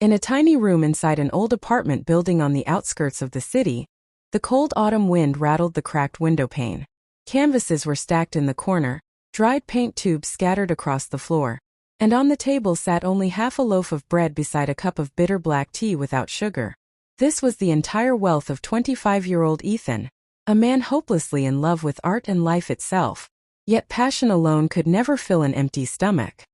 In a tiny room inside an old apartment building on the outskirts of the city, the cold autumn wind rattled the cracked window pane. Canvases were stacked in the corner, dried paint tubes scattered across the floor, and on the table sat only half a loaf of bread beside a cup of bitter black tea without sugar. This was the entire wealth of 25-year-old Ethan, a man hopelessly in love with art and life itself, yet passion alone could never fill an empty stomach.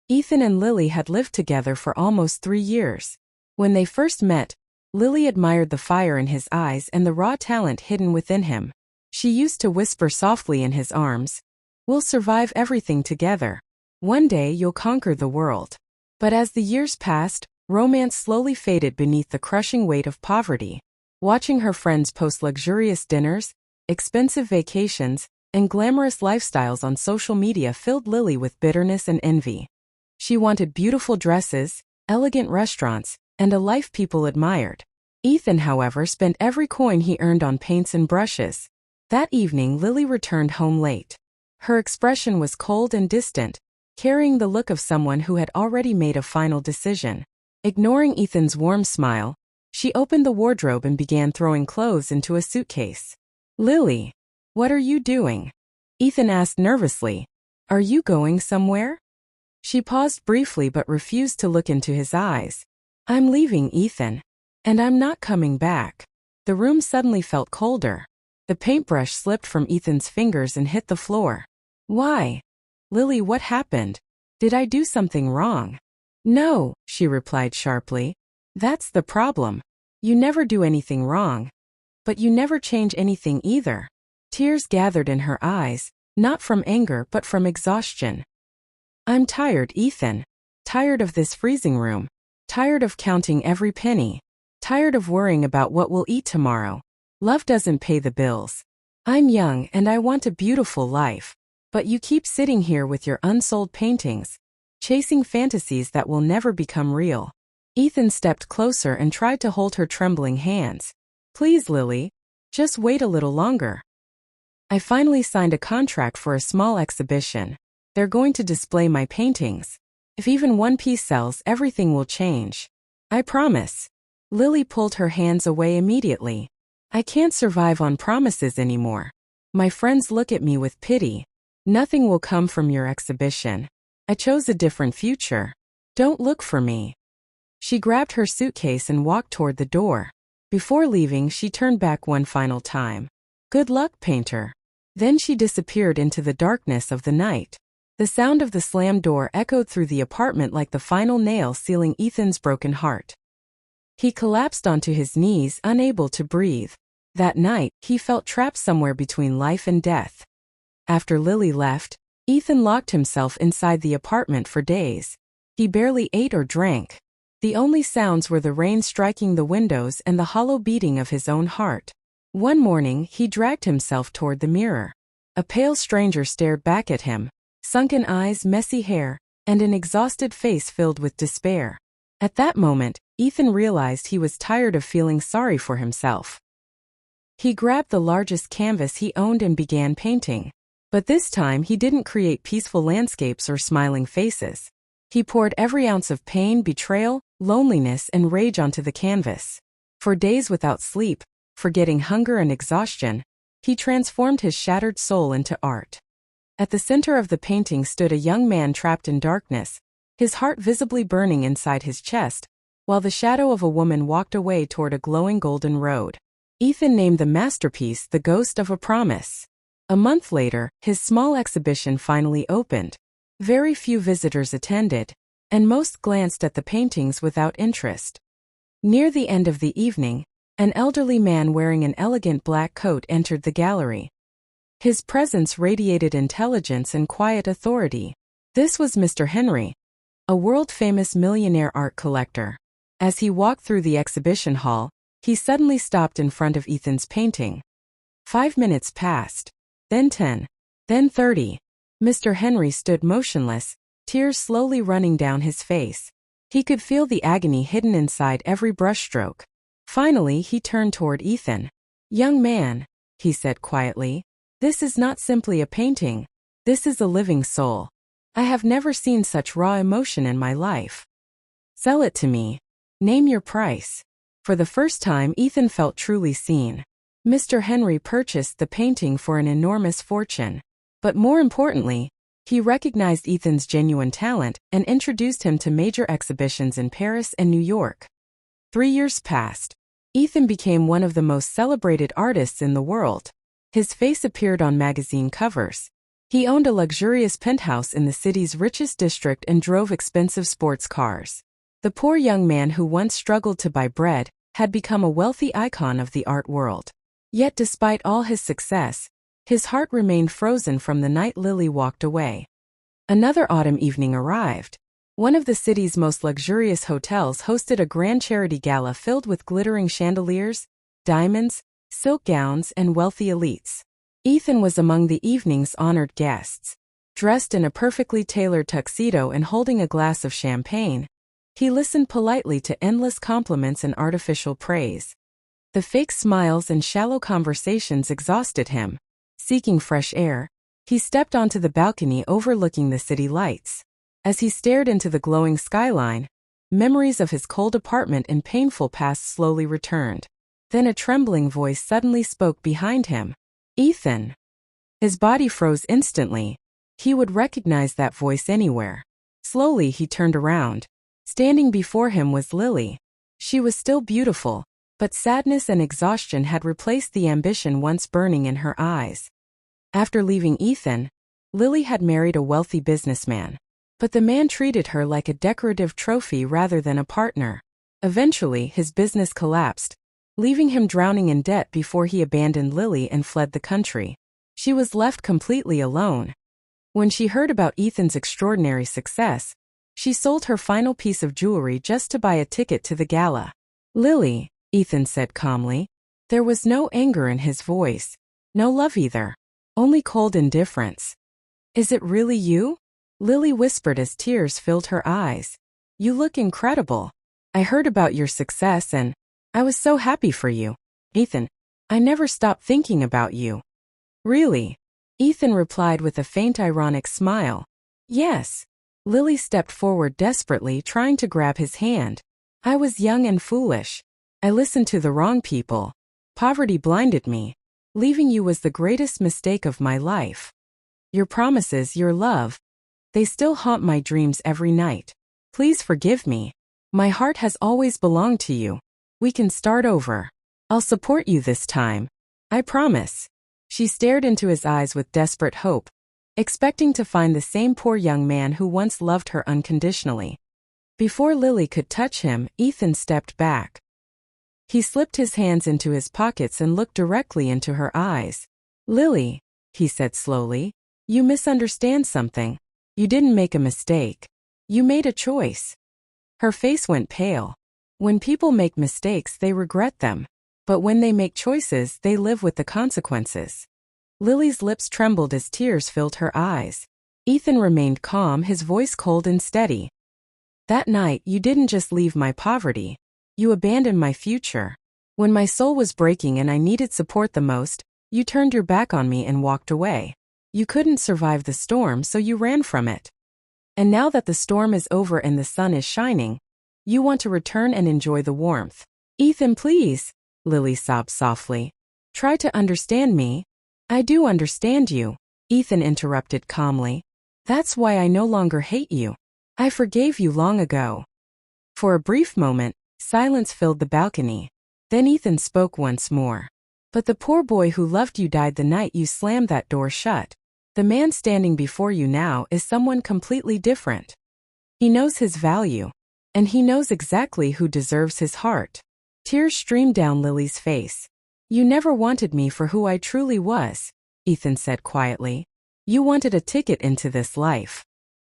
Ethan and Lily had lived together for almost 3 years. When they first met, Lily admired the fire in his eyes and the raw talent hidden within him. She used to whisper softly in his arms, "We'll survive everything together. One day you'll conquer the world." But as the years passed, romance slowly faded beneath the crushing weight of poverty. Watching her friends post luxurious dinners, expensive vacations, and glamorous lifestyles on social media filled Lily with bitterness and envy. She wanted beautiful dresses, elegant restaurants, and a life people admired. Ethan, however, spent every coin he earned on paints and brushes. That evening, Lily returned home late. Her expression was cold and distant, carrying the look of someone who had already made a final decision. Ignoring Ethan's warm smile, she opened the wardrobe and began throwing clothes into a suitcase. "Lily, what are you doing?" Ethan asked nervously. "Are you going somewhere?" She paused briefly but refused to look into his eyes. "I'm leaving, Ethan. And I'm not coming back." The room suddenly felt colder. The paintbrush slipped from Ethan's fingers and hit the floor. "Why?" "Lily, what happened? Did I do something wrong?" "No," she replied sharply. "That's the problem. You never do anything wrong. But you never change anything either." Tears gathered in her eyes, not from anger but from exhaustion. "I'm tired, Ethan. Tired of this freezing room. Tired of counting every penny. Tired of worrying about what we'll eat tomorrow. Love doesn't pay the bills. I'm young and I want a beautiful life. But you keep sitting here with your unsold paintings, chasing fantasies that will never become real." Ethan stepped closer and tried to hold her trembling hands. "Please, Lily, just wait a little longer. I finally signed a contract for a small exhibition. They're going to display my paintings. If even one piece sells, everything will change. I promise." Lily pulled her hands away immediately. "I can't survive on promises anymore. My friends look at me with pity. Nothing will come from your exhibition. I chose a different future. Don't look for me." She grabbed her suitcase and walked toward the door. Before leaving, she turned back one final time. "Good luck, painter." Then she disappeared into the darkness of the night. The sound of the slammed door echoed through the apartment like the final nail sealing Ethan's broken heart. He collapsed onto his knees, unable to breathe. That night, he felt trapped somewhere between life and death. After Lily left, Ethan locked himself inside the apartment for days. He barely ate or drank. The only sounds were the rain striking the windows and the hollow beating of his own heart. One morning, he dragged himself toward the mirror. A pale stranger stared back at him, sunken eyes, messy hair, and an exhausted face filled with despair. At that moment, Ethan realized he was tired of feeling sorry for himself. He grabbed the largest canvas he owned and began painting. But this time he didn't create peaceful landscapes or smiling faces. He poured every ounce of pain, betrayal, loneliness, and rage onto the canvas. For days without sleep, forgetting hunger and exhaustion, he transformed his shattered soul into art. At the center of the painting stood a young man trapped in darkness, his heart visibly burning inside his chest, while the shadow of a woman walked away toward a glowing golden road. Ethan named the masterpiece The Ghost of a Promise. A month later, his small exhibition finally opened. Very few visitors attended, and most glanced at the paintings without interest. Near the end of the evening, an elderly man wearing an elegant black coat entered the gallery. His presence radiated intelligence and quiet authority. This was Mr. Henry, a world-famous millionaire art collector. As he walked through the exhibition hall, he suddenly stopped in front of Ethan's painting. 5 minutes passed, then 10, then 30. Mr. Henry stood motionless, tears slowly running down his face. He could feel the agony hidden inside every brushstroke. Finally, he turned toward Ethan. "Young man," he said quietly, "this is not simply a painting. This is a living soul. I have never seen such raw emotion in my life. Sell it to me. Name your price. For the first time, Ethan felt truly seen. Mr. Henry purchased the painting for an enormous fortune. But more importantly, he recognized Ethan's genuine talent and introduced him to major exhibitions in Paris and New York. 3 years passed. Ethan became one of the most celebrated artists in the world. His face appeared on magazine covers. He owned a luxurious penthouse in the city's richest district and drove expensive sports cars. The poor young man who once struggled to buy bread had become a wealthy icon of the art world. Yet despite all his success, his heart remained frozen from the night Lily walked away. Another autumn evening arrived. One of the city's most luxurious hotels hosted a grand charity gala filled with glittering chandeliers, diamonds, silk gowns, and wealthy elites. Ethan was among the evening's honored guests. Dressed in a perfectly tailored tuxedo and holding a glass of champagne, he listened politely to endless compliments and artificial praise. The fake smiles and shallow conversations exhausted him. Seeking fresh air, he stepped onto the balcony overlooking the city lights. As he stared into the glowing skyline, memories of his cold apartment and painful past slowly returned. Then a trembling voice suddenly spoke behind him. Ethan. His body froze instantly. He would recognize that voice anywhere. Slowly he turned around. Standing before him was Lily. She was still beautiful, but sadness and exhaustion had replaced the ambition once burning in her eyes. After leaving Ethan, Lily had married a wealthy businessman. But the man treated her like a decorative trophy rather than a partner. Eventually, his business collapsed, leaving him drowning in debt before he abandoned Lily and fled the country. She was left completely alone. When she heard about Ethan's extraordinary success, she sold her final piece of jewelry just to buy a ticket to the gala. Lily, Ethan said calmly. There was no anger in his voice. No love either. Only cold indifference. Is it really you? Lily whispered as tears filled her eyes. You look incredible. I heard about your success and I was so happy for you. Ethan, I never stopped thinking about you. Really? Ethan replied with a faint ironic smile. Yes. Lily stepped forward desperately, trying to grab his hand. I was young and foolish. I listened to the wrong people. Poverty blinded me. Leaving you was the greatest mistake of my life. Your promises, your love, they still haunt my dreams every night. Please forgive me. My heart has always belonged to you. We can start over. I'll support you this time. I promise. She stared into his eyes with desperate hope, expecting to find the same poor young man who once loved her unconditionally. Before Lily could touch him, Ethan stepped back. He slipped his hands into his pockets and looked directly into her eyes. Lily, he said slowly, you misunderstand something. You didn't make a mistake. You made a choice. Her face went pale. When people make mistakes, they regret them. But when they make choices, they live with the consequences. Lily's lips trembled as tears filled her eyes. Ethan remained calm, his voice cold and steady. That night, you didn't just leave my poverty. You abandoned my future. When my soul was breaking and I needed support the most, you turned your back on me and walked away. You couldn't survive the storm, so you ran from it. And now that the storm is over and the sun is shining, you want to return and enjoy the warmth. Ethan, please, Lily sobbed softly. Try to understand me. I do understand you, Ethan interrupted calmly. That's why I no longer hate you. I forgave you long ago. For a brief moment, silence filled the balcony. Then Ethan spoke once more. But the poor boy who loved you died the night you slammed that door shut. The man standing before you now is someone completely different. He knows his value. And he knows exactly who deserves his heart. Tears streamed down Lily's face. You never wanted me for who I truly was, Ethan said quietly. You wanted a ticket into this life.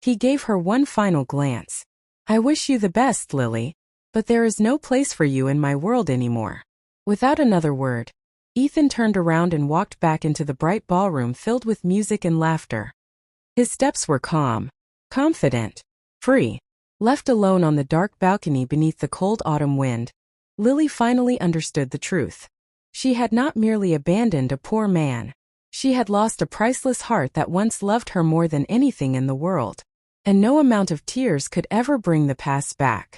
He gave her one final glance. I wish you the best, Lily. But there is no place for you in my world anymore. Without another word, Ethan turned around and walked back into the bright ballroom filled with music and laughter. His steps were calm, confident, free. Left alone on the dark balcony beneath the cold autumn wind, Lily finally understood the truth. She had not merely abandoned a poor man. She had lost a priceless heart that once loved her more than anything in the world. And no amount of tears could ever bring the past back.